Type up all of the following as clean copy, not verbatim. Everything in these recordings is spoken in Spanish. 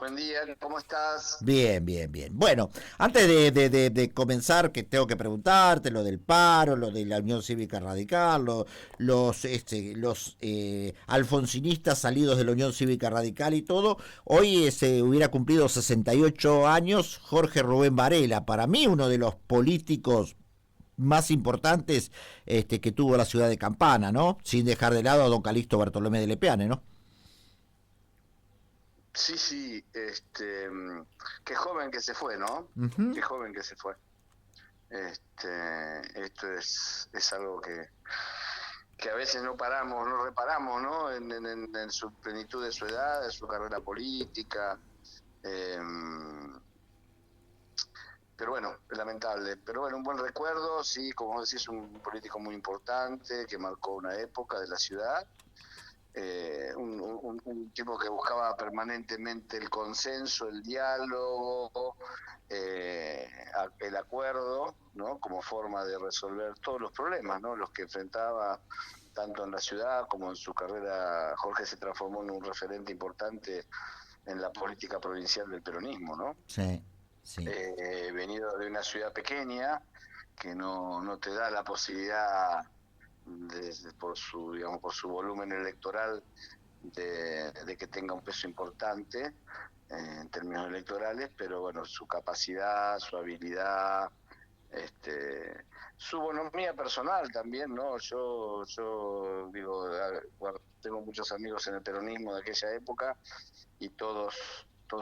Buen día, ¿cómo estás? Bien, bien, bien. Bueno, antes de comenzar, que tengo que preguntarte lo del paro, lo de la Unión Cívica Radical, los alfonsinistas salidos de la Unión Cívica Radical y todo, hoy se hubiera cumplido 68 años Jorge Rubén Varela, para mí uno de los políticos más importantes que tuvo la ciudad de Campana, ¿no? Sin dejar de lado a don Calixto Bartolomé de Lepeane, ¿no? Sí, sí, qué joven que se fue, ¿no? Ujú. Qué joven que se fue. Esto es algo que a veces no paramos, no reparamos, ¿no? En su plenitud de su edad, de su carrera política. eh, pero bueno, es lamentable. Pero bueno, un buen recuerdo, sí, como decís, un político muy importante que marcó una época de la ciudad. Un tipo que buscaba permanentemente el consenso, el diálogo, el acuerdo, ¿no? Como forma de resolver todos los problemas, ¿no? Los que enfrentaba tanto en la ciudad como en su carrera. Jorge se transformó en un referente importante en la política provincial del peronismo, ¿no? Sí, sí. Venido de una ciudad pequeña que no te da la posibilidad por su, digamos, por su volumen electoral de que tenga un peso importante en términos electorales, pero bueno, su capacidad, su habilidad, su bonomía personal también, ¿no? Yo digo, tengo muchos amigos en el peronismo de aquella época y todos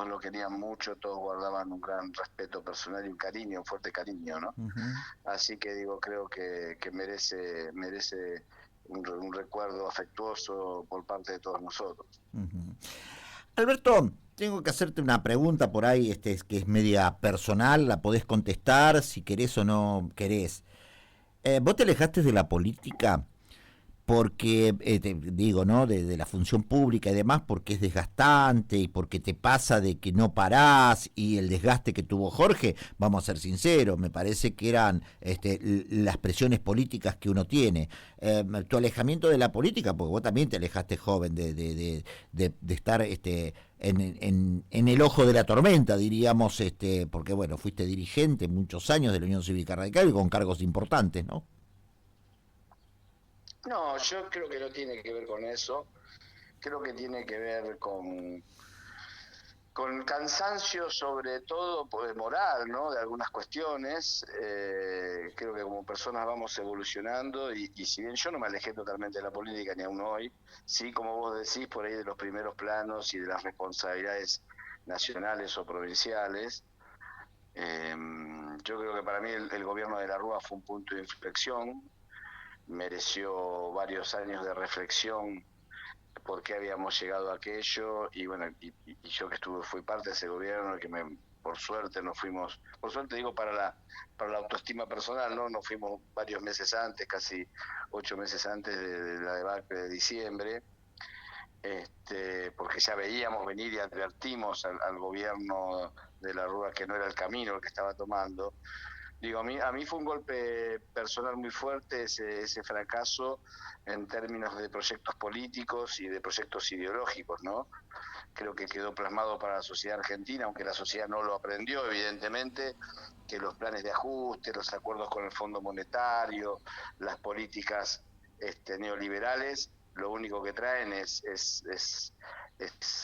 lo querían mucho, todos guardaban un gran respeto personal y un cariño, un fuerte cariño, ¿no? Ujú. Así que digo, creo que merece un recuerdo afectuoso por parte de todos nosotros. Ujú. Alberto, tengo que hacerte una pregunta por ahí, que es media personal, la podés contestar si querés o no querés. ¿Vos te alejaste de la política porque, te digo, ¿no? De la función pública y demás, porque es desgastante y porque te pasa de que no parás y el desgaste que tuvo Jorge, vamos a ser sinceros, me parece que eran las presiones políticas que uno tiene. Tu alejamiento de la política, porque vos también te alejaste joven de estar en el ojo de la tormenta, diríamos, porque bueno, fuiste dirigente muchos años de la Unión Cívica Radical y con cargos importantes, ¿no? No, yo creo que no tiene que ver con eso, creo que tiene que ver con cansancio sobre todo pues, moral, ¿no? De algunas cuestiones. Creo que como personas vamos evolucionando y si bien yo no me alejé totalmente de la política ni aún hoy, sí, como vos decís, por ahí de los primeros planos y de las responsabilidades nacionales o provinciales. Yo creo que para mí el gobierno de la Rúa fue un punto de inflexión, mereció varios años de reflexión por qué habíamos llegado a aquello y bueno, y yo que fui parte de ese gobierno, por suerte nos fuimos, por suerte digo para la autoestima personal, ¿no? Nos fuimos varios meses antes, casi 8 meses antes de la debacle de diciembre, porque ya veíamos venir y advertimos al gobierno de la Rúa que no era el camino el que estaba tomando. Digo, a mí fue un golpe personal muy fuerte ese fracaso en términos de proyectos políticos y de proyectos ideológicos, ¿no? Creo que quedó plasmado para la sociedad argentina, aunque la sociedad no lo aprendió, evidentemente, que los planes de ajuste, los acuerdos con el Fondo Monetario, las políticas neoliberales, lo único que traen es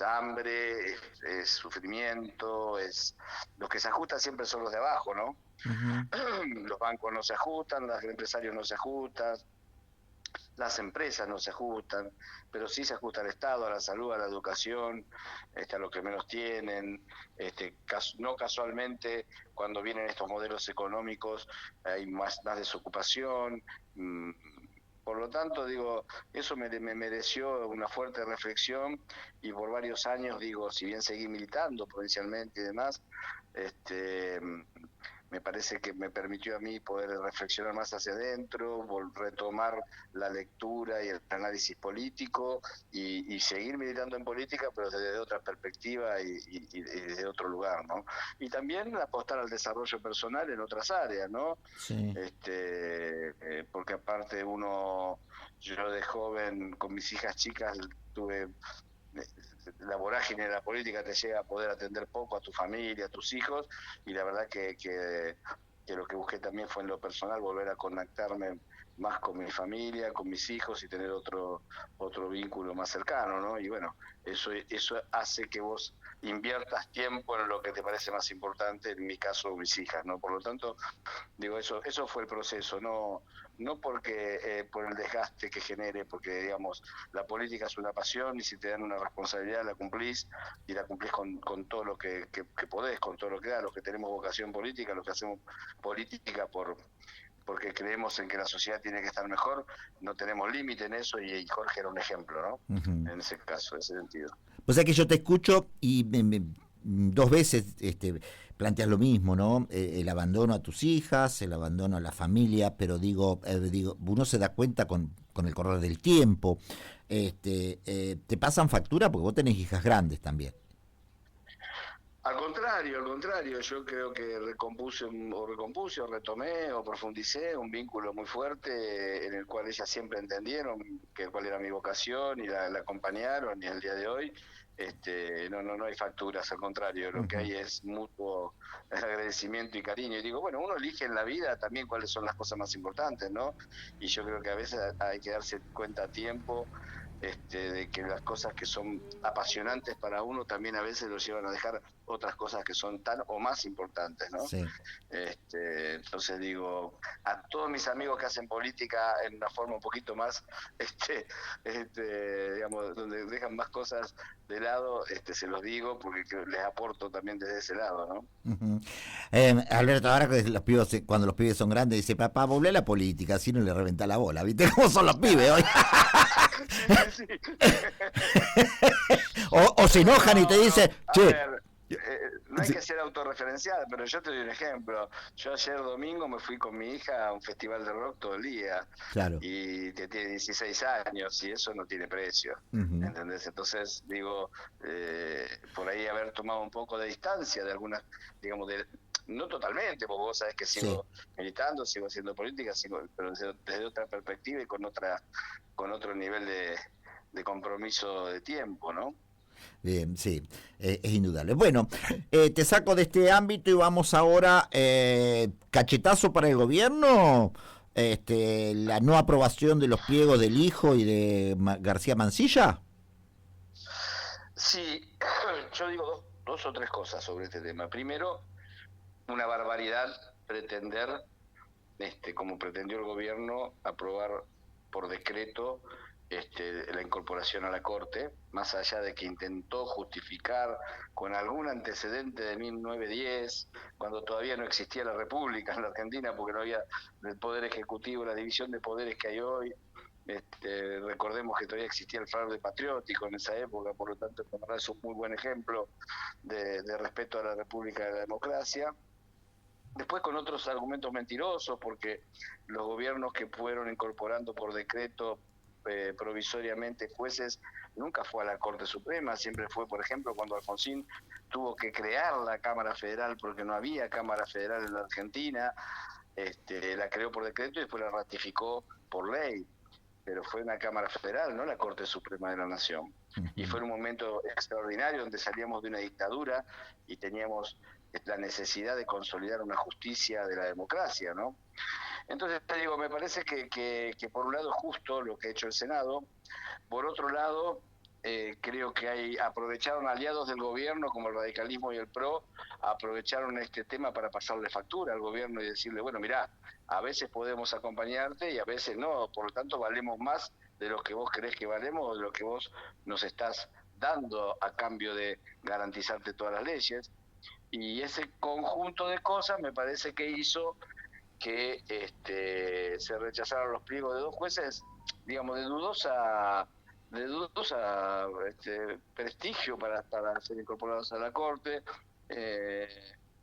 hambre, es sufrimiento, los que se ajustan siempre son los de abajo, ¿no? Ujú. Los bancos no se ajustan, los empresarios no se ajustan, las empresas no se ajustan, pero sí se ajusta al Estado, a la salud, a la educación, a los que menos tienen. No casualmente, cuando vienen estos modelos económicos, hay más desocupación. mm, Por lo tanto, digo, eso me mereció una fuerte reflexión y por varios años, digo, si bien seguí militando provincialmente y demás, este, me parece que me permitió a mí poder reflexionar más hacia adentro, retomar la lectura y el análisis político y seguir militando en política, pero desde otra perspectiva y desde otro lugar, ¿no? Y también apostar al desarrollo personal en otras áreas, ¿no? Sí. Porque aparte yo de joven con mis hijas chicas tuve la vorágine de la política te llega a poder atender poco a tu familia, a tus hijos, y la verdad que lo que busqué también fue en lo personal volver a conectarme más con mi familia, con mis hijos y tener otro vínculo más cercano, ¿no? Y bueno, eso hace que vos inviertas tiempo en lo que te parece más importante, en mi caso mis hijas, ¿no? Por lo tanto, digo, eso fue el proceso, no porque por el desgaste que genere, porque digamos, la política es una pasión y si te dan una responsabilidad la cumplís y la cumplís con todo lo que podés, con todo lo que da, los que tenemos vocación política, los que hacemos política porque creemos en que la sociedad tiene que estar mejor, no tenemos límite en eso y Jorge era un ejemplo, ¿no? Ujú. En ese caso, en ese sentido. O sea que yo te escucho y dos veces planteas lo mismo, ¿no? El abandono a tus hijas, el abandono a la familia, pero digo, uno se da cuenta con el correr del tiempo. ¿Te pasan factura? Porque vos tenés hijas grandes también. Al contrario, yo creo que recompuse o retomé o profundicé un vínculo muy fuerte en el cual ellas siempre entendieron cuál era mi vocación y la acompañaron y el día de hoy no hay facturas, al contrario, lo que Ujú. hay es mutuo agradecimiento y cariño. Y digo, bueno, uno elige en la vida también cuáles son las cosas más importantes, ¿no? Y yo creo que a veces hay que darse cuenta a tiempo de que las cosas que son apasionantes para uno también a veces lo llevan a dejar otras cosas que son tan o más importantes, ¿no? Sí. Entonces digo, a todos mis amigos que hacen política en una forma un poquito más, digamos, donde dejan más cosas de lado, se los digo porque les aporto también desde ese lado, ¿no? Ujú. Alberto, ahora que los pibes, cuando los pibes son grandes, dice, papá, volvé a la política, así no le reventa la bola. ¿Viste cómo son los pibes hoy? Sí, sí, sí. O se enojan y te No, dicen, a che, ver, no hay sí, que ser autorreferencial, pero yo te doy un ejemplo. Yo ayer domingo me fui con mi hija a un festival de rock todo el día claro. y que tiene 16 años y eso no tiene precio, Ujú. ¿entendés? Entonces, digo, por ahí haber tomado un poco de distancia de algunas, digamos, no totalmente, porque vos sabés que Sí. sigo militando, sigo haciendo política, pero desde otra perspectiva y con otro nivel de compromiso de tiempo, ¿no? Bien, sí, es indudable. Bueno, te saco de este ámbito y vamos ahora, cachetazo para el gobierno, la no aprobación de los pliegos del hijo y de García Mansilla. Sí, yo digo dos o tres cosas sobre este tema. Primero, una barbaridad pretender, como pretendió el gobierno, aprobar por decreto la incorporación a la Corte, más allá de que intentó justificar con algún antecedente de 1910, cuando todavía no existía la República en la Argentina, porque no había el Poder Ejecutivo, la división de poderes que hay hoy. Recordemos que todavía existía el fraude patriótico en esa época, por lo tanto es un muy buen ejemplo de respeto a la República y a la democracia. Después con otros argumentos mentirosos, porque los gobiernos que fueron incorporando por decreto provisoriamente jueces, nunca fue a la Corte Suprema, siempre fue, por ejemplo, cuando Alfonsín tuvo que crear la Cámara Federal porque no había Cámara Federal en la Argentina, la creó por decreto y después la ratificó por ley, pero fue una Cámara Federal, no la Corte Suprema de la Nación. Y Ujú. fue un momento extraordinario donde salíamos de una dictadura y teníamos la necesidad de consolidar una justicia de la democracia, ¿no? Entonces, te digo, me parece que por un lado es justo lo que ha hecho el Senado, por otro lado, creo que aprovecharon aliados del gobierno como el radicalismo y el PRO, aprovecharon este tema para pasarle factura al gobierno y decirle, bueno, mirá, a veces podemos acompañarte y a veces no, por lo tanto valemos más de lo que vos creés que valemos o de lo que vos nos estás dando a cambio de garantizarte todas las leyes. Y ese conjunto de cosas me parece que hizo que se rechazaron los pliegos de dos jueces, digamos, de dudosa prestigio para ser incorporados a la Corte. Eh,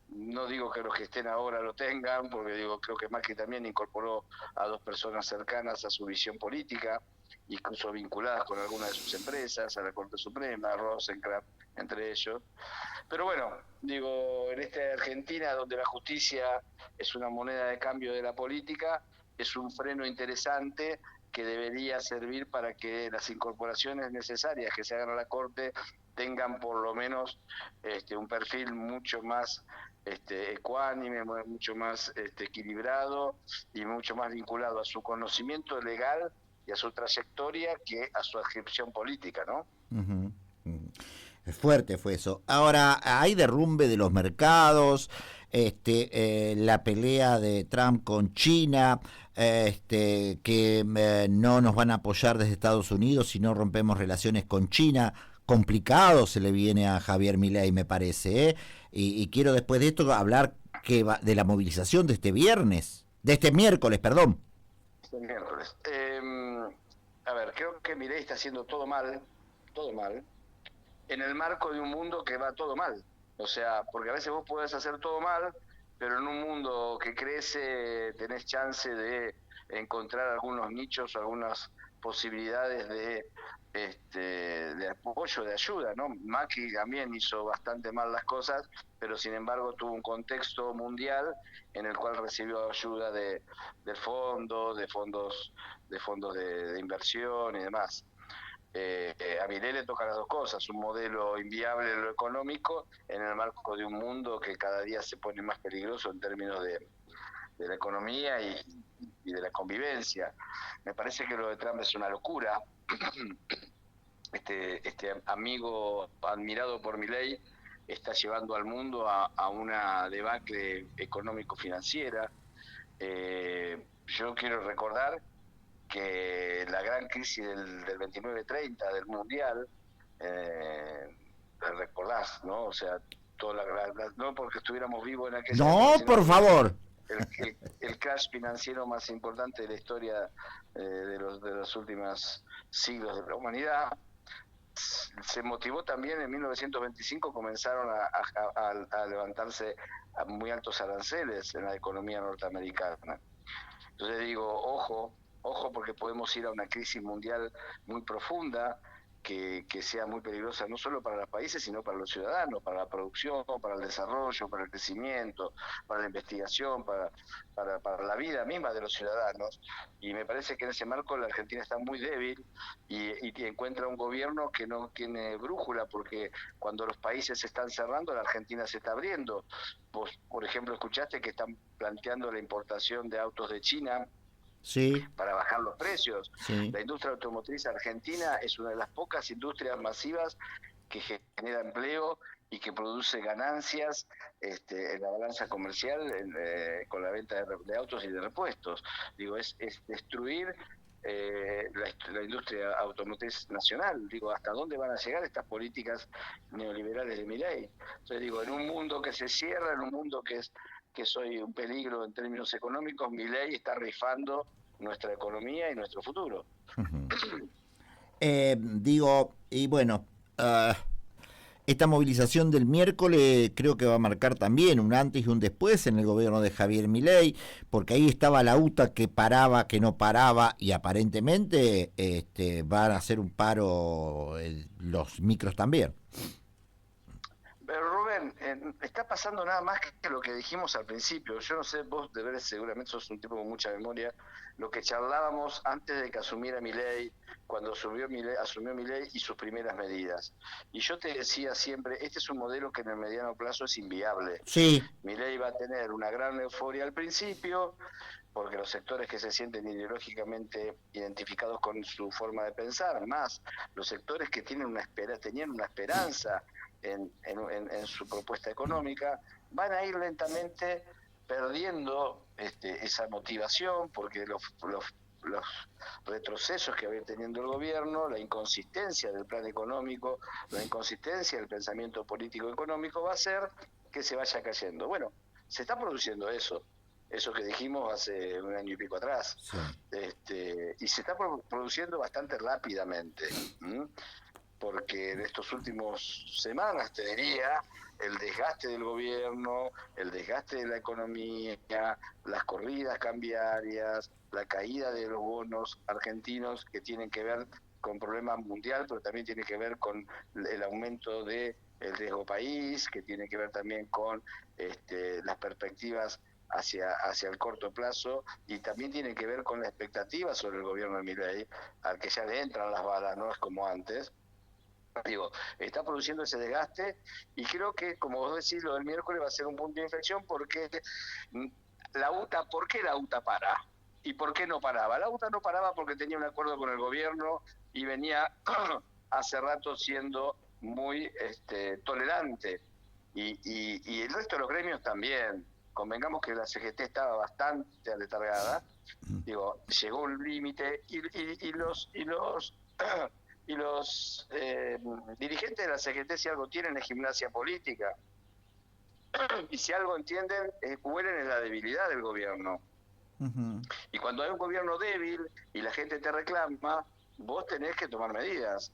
no digo que los que estén ahora lo tengan, porque digo, creo que Macri también incorporó a dos personas cercanas a su visión política, incluso vinculadas con alguna de sus empresas, a la Corte Suprema, Rosenkrantz, entre ellos. Pero bueno, digo, en esta Argentina donde la justicia es una moneda de cambio de la política, es un freno interesante que debería servir para que las incorporaciones necesarias que se hagan a la Corte tengan por lo menos un perfil mucho más ecuánime, mucho más equilibrado y mucho más vinculado a su conocimiento legal y a su trayectoria que a su adscripción política, ¿no? Uh-huh. Fuerte fue eso. Ahora, hay derrumbe de los mercados, la pelea de Trump con China, que no nos van a apoyar desde Estados Unidos si no rompemos relaciones con China. Complicado se le viene a Javier Milei, me parece, ¿eh? Y quiero después de esto hablar de la movilización de este miércoles, perdón. Este miércoles. A ver, creo que Milei está haciendo todo mal, en el marco de un mundo que va todo mal. O sea, porque a veces vos podés hacer todo mal, pero en un mundo que crece tenés chance de encontrar algunos nichos, algunas posibilidades de apoyo, de ayuda, ¿no? Macri también hizo bastante mal las cosas, pero sin embargo tuvo un contexto mundial en el cual recibió ayuda del fondo, de fondos de inversión y demás. A Milei le tocan las dos cosas, un modelo inviable en lo económico en el marco de un mundo que cada día se pone más peligroso en términos de la economía y de la convivencia. Me parece que lo de Trump es una locura. Este amigo admirado por Milei está llevando al mundo a una debacle económico-financiera. Yo quiero recordar que la gran crisis del 29-30 del Mundial, la recordás, ¿no? O sea, no porque estuviéramos vivos en aquella No, época, por favor. El crash financiero más importante de la historia de los últimos siglos de la humanidad. Se motivó también en 1925, comenzaron a levantarse a muy altos aranceles en la economía norteamericana. Entonces digo, ojo, porque podemos ir a una crisis mundial muy profunda que sea muy peligrosa no solo para los países, sino para los ciudadanos, para la producción, para el desarrollo, para el crecimiento, para la investigación, para la vida misma de los ciudadanos. Y me parece que en ese marco la Argentina está muy débil y encuentra un gobierno que no tiene brújula, porque cuando los países se están cerrando, la Argentina se está abriendo. Vos, por ejemplo, escuchaste que están planteando la importación de autos de China, sí, para bajar los precios. sí. La industria automotriz argentina es una de las pocas industrias masivas que genera empleo y que produce ganancias en la balanza comercial con la venta de autos y de repuestos. Digo, es destruir la industria automotriz nacional. Digo, ¿hasta dónde van a llegar estas políticas neoliberales de Milei? Entonces digo, en un mundo que se cierra, en un mundo que soy un peligro en términos económicos, Milei está rifando nuestra economía y nuestro futuro. Uh-huh. Digo, y bueno, esta movilización del miércoles creo que va a marcar también un antes y un después en el gobierno de Javier Milei, porque ahí estaba la UTA que paraba, que no paraba, y aparentemente van a hacer un paro los micros también. Pero Rubén, está pasando nada más que lo que dijimos al principio. Yo no sé, vos de veras seguramente sos un tipo con mucha memoria, lo que charlábamos antes de que asumiera Milei, cuando asumió Milei y sus primeras medidas. Y yo te decía siempre, este es un modelo que en el mediano plazo es inviable. Sí. Milei va a tener una gran euforia al principio, porque los sectores que se sienten ideológicamente identificados con su forma de pensar, más los sectores que tenían una esperanza en su propuesta económica, van a ir lentamente perdiendo esa motivación, porque los retrocesos que va a ir teniendo el gobierno, la inconsistencia del plan económico, la inconsistencia del pensamiento político económico va a hacer que se vaya cayendo. Bueno, se está produciendo eso que dijimos hace un año y pico atrás, Sí. Y se está produciendo bastante rápidamente, porque en estos últimos semanas, te diría, el desgaste del gobierno, el desgaste de la economía, las corridas cambiarias, la caída de los bonos argentinos que tienen que ver con problema mundial, pero también tiene que ver con el aumento del riesgo país, que tiene que ver también con las perspectivas hacia el corto plazo, y también tiene que ver con la expectativa sobre el gobierno de Milei, al que ya le entran las balas, no es como antes. Digo, está produciendo ese desgaste, y creo que, como vos decís, lo del miércoles va a ser un punto de inflexión, porque ¿por qué la UTA para? ¿Y por qué no paraba? La UTA no paraba porque tenía un acuerdo con el gobierno y venía hace rato siendo muy tolerante, y el resto de los gremios también. Convengamos que la CGT estaba bastante aletargada, digo, llegó un límite, y los y los dirigentes de la CGT, si algo tienen, es gimnasia política, y si algo entienden, huelen en la debilidad del gobierno. Ujú. Y cuando hay un gobierno débil y la gente te reclama, vos tenés que tomar medidas,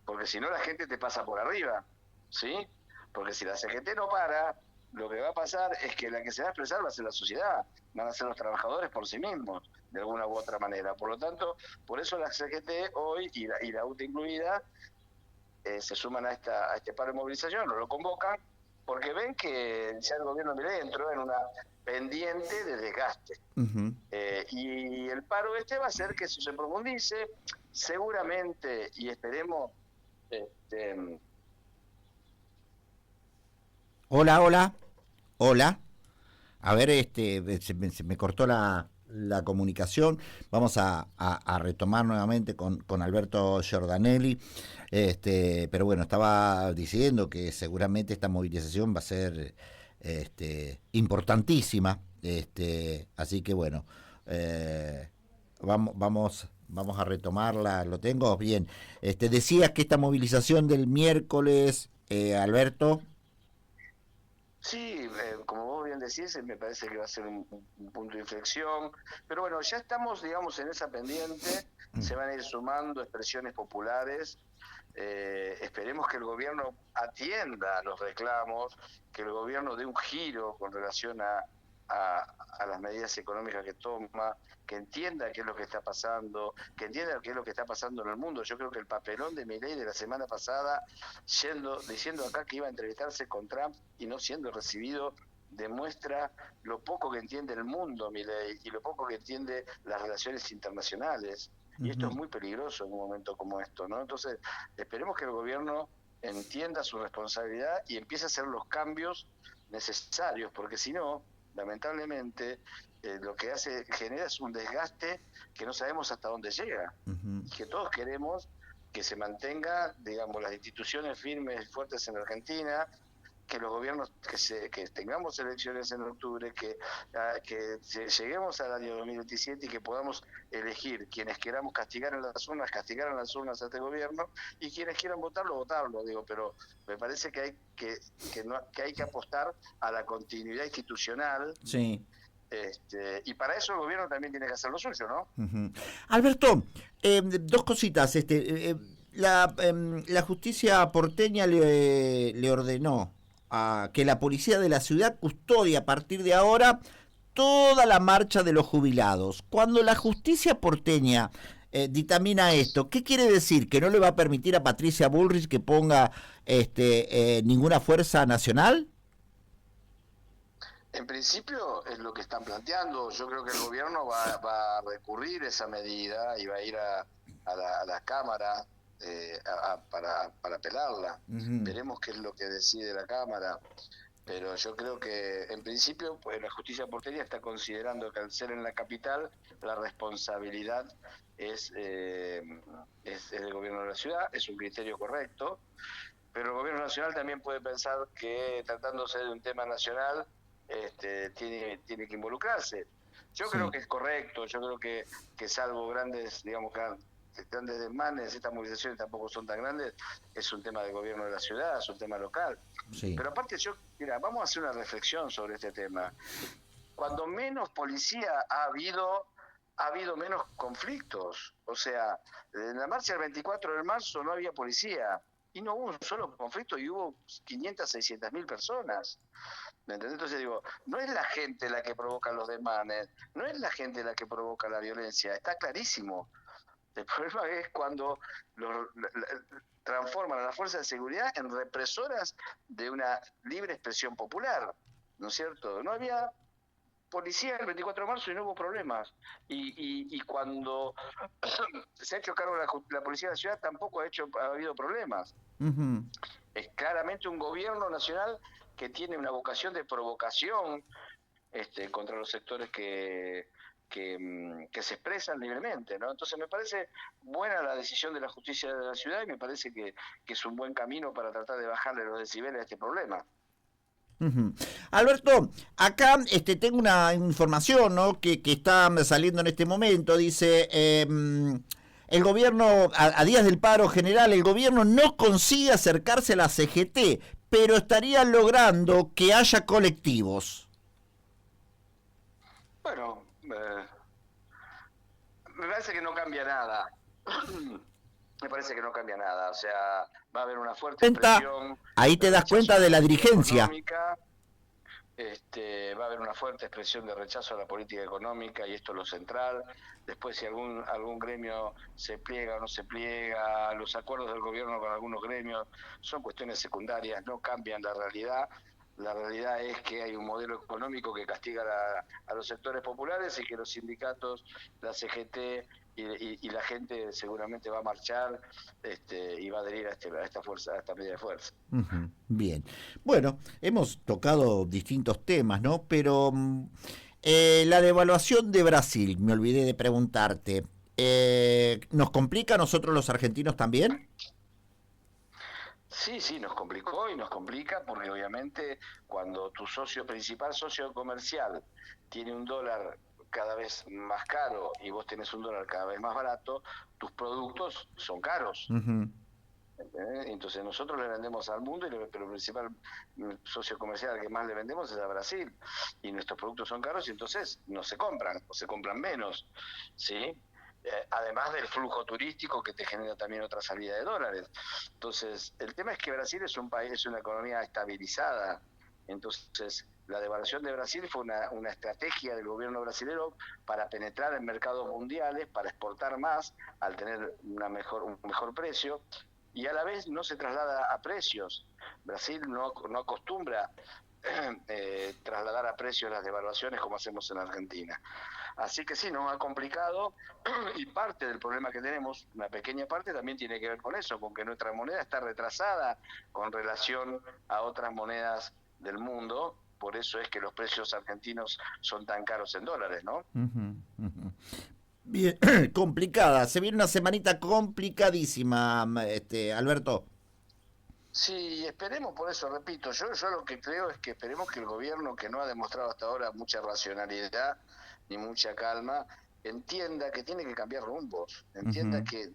porque si no la gente te pasa por arriba, ¿sí? Porque si la CGT no para, lo que va a pasar es que la que se va a expresar va a ser la sociedad, van a ser los trabajadores por sí mismos, de alguna u otra manera. Por lo tanto, por eso la CGT hoy, y la UTA incluida, se suman a este paro de movilización, lo convocan, porque ven que ya el gobierno de Milei entró en una pendiente de desgaste. Ujú. Y el paro va a hacer que eso se profundice, seguramente, y esperemos. este, Hola, hola, hola. A ver, se me cortó la comunicación. Vamos a retomar nuevamente con Alberto Giordanelli. Pero bueno, estaba diciendo que seguramente esta movilización va a ser importantísima. Así que bueno, vamos a retomarla. ¿Lo tengo? Bien. Decías que esta movilización del miércoles, Alberto. Sí, como vos bien decís, me parece que va a ser un punto de inflexión, pero bueno, ya estamos, digamos, en esa pendiente, se van a ir sumando expresiones populares. Esperemos que el gobierno atienda los reclamos, que el gobierno dé un giro con relación a las medidas económicas que toma, que entienda qué es lo que está pasando, que entienda qué es lo que está pasando en el mundo. Yo creo que el papelón de Milei de la semana pasada, diciendo acá que iba a entrevistarse con Trump y no siendo recibido, demuestra lo poco que entiende el mundo Milei y lo poco que entiende las relaciones internacionales. Y esto es muy peligroso en un momento como esto, ¿no? Entonces, esperemos que el gobierno entienda su responsabilidad y empiece a hacer los cambios necesarios, porque si no, lamentablemente, lo que genera es un desgaste que no sabemos hasta dónde llega, Ujú. y que todos queremos que se mantenga, digamos, las instituciones firmes, fuertes en Argentina, que los gobiernos, que tengamos elecciones en octubre, que lleguemos al año 2027 y que podamos elegir quienes queramos castigar en las urnas a este gobierno, y quienes quieran votarlo, digo, pero me parece que hay que apostar a la continuidad institucional, Sí. y para eso el gobierno también tiene que hacer lo suyo, ¿no? Ujú. Alberto, dos cositas. La justicia porteña le ordenó a que la policía de la ciudad custodie a partir de ahora toda la marcha de los jubilados. Cuando la justicia porteña dictamina esto, ¿qué quiere decir? ¿Que no le va a permitir a Patricia Bullrich que ponga ninguna fuerza nacional? En principio es lo que están planteando. Yo creo que el gobierno va a recurrir esa medida y va a ir a la Cámara, para apelarla. Ujú. Veremos qué es lo que decide la Cámara. Pero yo creo que en principio, pues, la justicia porteña está considerando que al ser en la capital, la responsabilidad es del gobierno de la ciudad. Es un criterio correcto, pero el gobierno nacional también puede pensar que, tratándose de un tema nacional, tiene que involucrarse. Yo creo Sí. que es correcto, yo creo que salvo grandes, digamos, grandes desmanes, estas movilizaciones tampoco son tan grandes, es un tema del gobierno de la ciudad, es un tema local. Sí. Pero aparte, mira, vamos a hacer una reflexión sobre este tema. Cuando menos policía ha habido menos conflictos. O sea, en la marcha del 24 de marzo no había policía y no hubo un solo conflicto, y hubo 500, 600 mil personas. ¿Me entendés? Entonces digo, no es la gente la que provoca los desmanes, no es la gente la que provoca la violencia, está clarísimo. El problema es cuando transforman a las fuerzas de seguridad en represoras de una libre expresión popular, ¿no es cierto? No había policía el 24 de marzo y no hubo problemas. Y cuando se ha hecho cargo la policía de la ciudad tampoco ha habido problemas. Ujú. Es claramente un gobierno nacional que tiene una vocación de provocación contra los sectores que se expresan libremente, ¿no? Entonces me parece buena la decisión de la justicia de la ciudad y me parece que es un buen camino para tratar de bajarle los decibeles a este problema. Ujú. Alberto, acá tengo una información, ¿no? que está saliendo en este momento. Dice, el gobierno, a días del paro general, el gobierno no consigue acercarse a la CGT, pero estaría logrando que haya colectivos. Bueno, me parece que no cambia nada. Me parece que no cambia nada. O sea, va a haber una fuerte expresión Ahí te de das rechazo cuenta a la de la política dirigencia. económica. Va a haber una fuerte expresión de rechazo a la política económica y esto es lo central. Después, si algún gremio se pliega o no se pliega, los acuerdos del gobierno con algunos gremios son cuestiones secundarias, no cambian la realidad. La realidad es que hay un modelo económico que castiga a los sectores populares y que los sindicatos, la CGT y la gente seguramente va a marchar y va a adherir a esta fuerza, a esta medida de fuerza. Ujú. Bien. Bueno, hemos tocado distintos temas, ¿no? Pero la devaluación de Brasil, me olvidé de preguntarte, ¿nos complica a nosotros los argentinos también? Sí, sí, nos complicó y nos complica porque obviamente cuando tu socio comercial, tiene un dólar cada vez más caro y vos tenés un dólar cada vez más barato, tus productos son caros. Ujú. Entonces nosotros le vendemos al mundo, pero el principal socio comercial al que más le vendemos es a Brasil. Y nuestros productos son caros y entonces no se compran, o se compran menos. ¿Sí? Además del flujo turístico que te genera también otra salida de dólares. Entonces, el tema es que Brasil es un país, es una economía estabilizada. Entonces, la devaluación de Brasil fue una estrategia del gobierno brasileño para penetrar en mercados mundiales, para exportar más al tener un mejor precio y a la vez no se traslada a precios. Brasil no acostumbra trasladar a precios las devaluaciones como hacemos en Argentina. Así que sí, nos ha complicado y parte del problema que tenemos, una pequeña parte, también tiene que ver con eso, con que nuestra moneda está retrasada con relación a otras monedas del mundo. Por eso es que los precios argentinos son tan caros en dólares, ¿no? Ujú, ujú. Bien, complicada. Se viene una semanita complicadísima, Alberto. Sí, esperemos, por eso repito, yo lo que creo es que esperemos que el gobierno, que no ha demostrado hasta ahora mucha racionalidad ni mucha calma, entienda que tiene que cambiar rumbos, entienda Ujú. que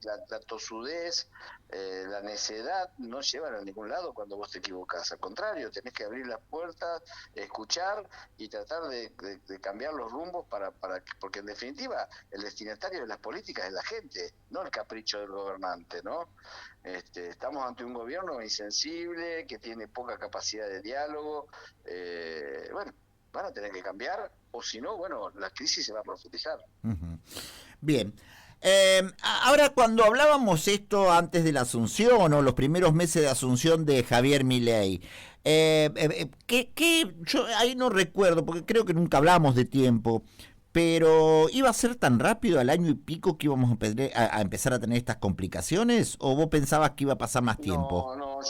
la tosudez, la necedad no llevan a ningún lado cuando vos te equivocás. Al contrario, tenés que abrir las puertas, escuchar y tratar de cambiar los rumbos porque en definitiva el destinatario de las políticas es la gente, no el capricho del gobernante, ¿no? Estamos ante un gobierno insensible, que tiene poca capacidad de diálogo. Bueno, van a tener que cambiar, o si no, bueno, la crisis se va a profundizar. Ujú. Bien. Ahora, cuando hablábamos esto antes de la asunción o los primeros meses de asunción de Javier Milei, yo ahí no recuerdo, porque creo que nunca hablamos de tiempo, pero ¿iba a ser tan rápido al año y pico que íbamos a empezar a tener estas complicaciones? ¿O vos pensabas que iba a pasar más tiempo? No,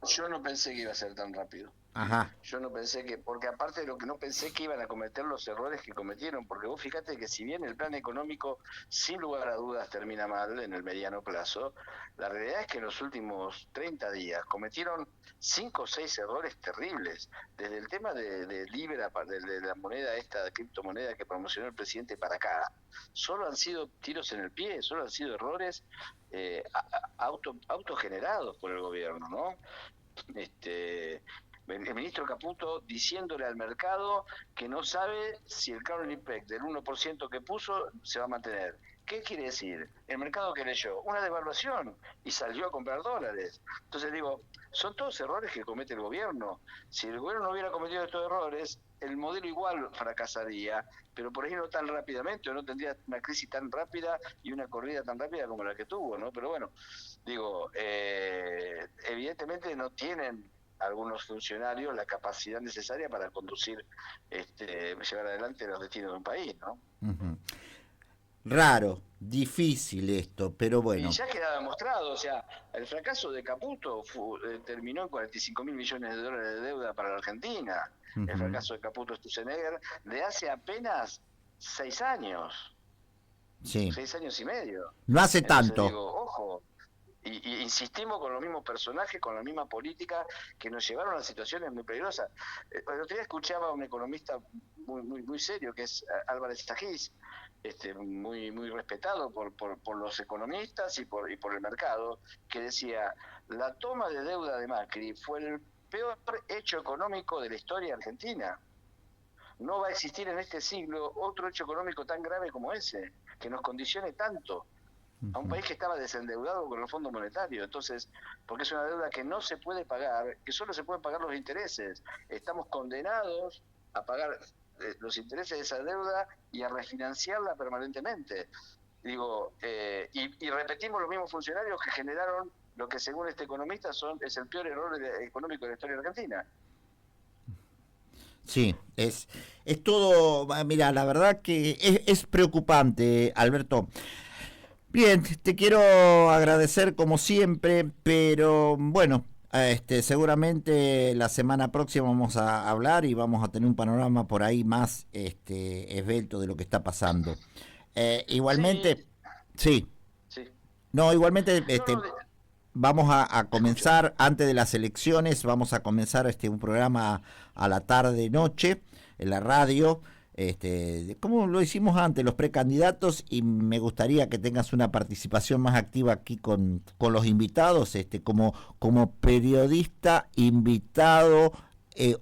yo no pensé que iba a ser tan rápido. Ajá. Yo no pensé porque aparte de lo que no pensé que iban a cometer los errores que cometieron, porque vos fíjate que si bien el plan económico sin lugar a dudas termina mal en el mediano plazo, la realidad es que en los últimos 30 días cometieron 5 o 6 errores terribles, desde el tema de Libra, de la moneda esta, de criptomoneda que promocionó el presidente para acá, solo han sido tiros en el pie, solo han sido errores autogenerados por el gobierno, ¿no? El ministro Caputo diciéndole al mercado que no sabe si el Carol IPEC del 1% que puso se va a mantener. ¿Qué quiere decir? El mercado que leyó, una devaluación y salió a comprar dólares. Entonces digo, son todos errores que comete el gobierno. Si el gobierno no hubiera cometido estos errores, el modelo igual fracasaría, pero por ahí no tan rápidamente, o no tendría una crisis tan rápida y una corrida tan rápida como la que tuvo, ¿no? Pero bueno, digo, evidentemente no tienen algunos funcionarios la capacidad necesaria para conducir, llevar adelante los destinos de un país, ¿no? Ujú. Raro, difícil esto, pero Y bueno. ya quedaba demostrado, o sea, el fracaso de Caputo terminó en 45.000 millones de dólares de deuda para la Argentina. El Ujú. fracaso de Caputo Sturzenegger de hace apenas 6 años, Sí, 6 años y medio. no hace Entonces tanto. digo, ojo, y insistimos con los mismos personajes, con la misma política que nos llevaron a situaciones muy peligrosas. El otro día escuchaba a un economista muy serio, que es Álvarez Tajís, muy respetado por los economistas y por el mercado, que decía, la toma de deuda de Macri fue el peor hecho económico de la historia argentina. No va a existir en este siglo otro hecho económico tan grave como ese, que nos condicione tanto a un Ujú. país que estaba desendeudado con el Fondo Monetario. Entonces, porque es una deuda que no se puede pagar, que solo se pueden pagar los intereses. Estamos condenados a pagar los intereses de esa deuda y a refinanciarla permanentemente. Digo, y repetimos los mismos funcionarios que generaron lo que según este economista es el peor error económico de la historia argentina. Sí, es todo, mira, la verdad que es preocupante, Alberto. Bien, te quiero agradecer como siempre, pero bueno, seguramente la semana próxima vamos a hablar y vamos a tener un panorama por ahí más esbelto de lo que está pasando. Sí, Igualmente, sí, sí. no, igualmente No, no, vamos a te escucho. comenzar antes de las elecciones, vamos a comenzar un programa a la tarde noche en la radio, como lo hicimos antes, los precandidatos, y me gustaría que tengas una participación más activa aquí con los invitados, como periodista invitado,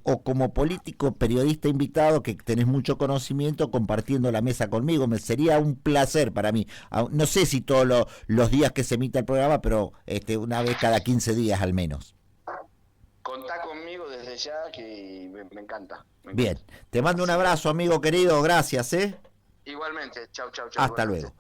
o como político periodista invitado que tenés mucho conocimiento compartiendo la mesa conmigo. Sería un placer para mí. No sé si todos los días que se emita el programa, pero una vez cada 15 días al menos. Contá conmigo desde ya, que me encanta, me Bien, encanta. te mando un Así que, abrazo, amigo querido, gracias, ¿eh? igualmente, chau, chau, chau, Hasta igualmente. luego.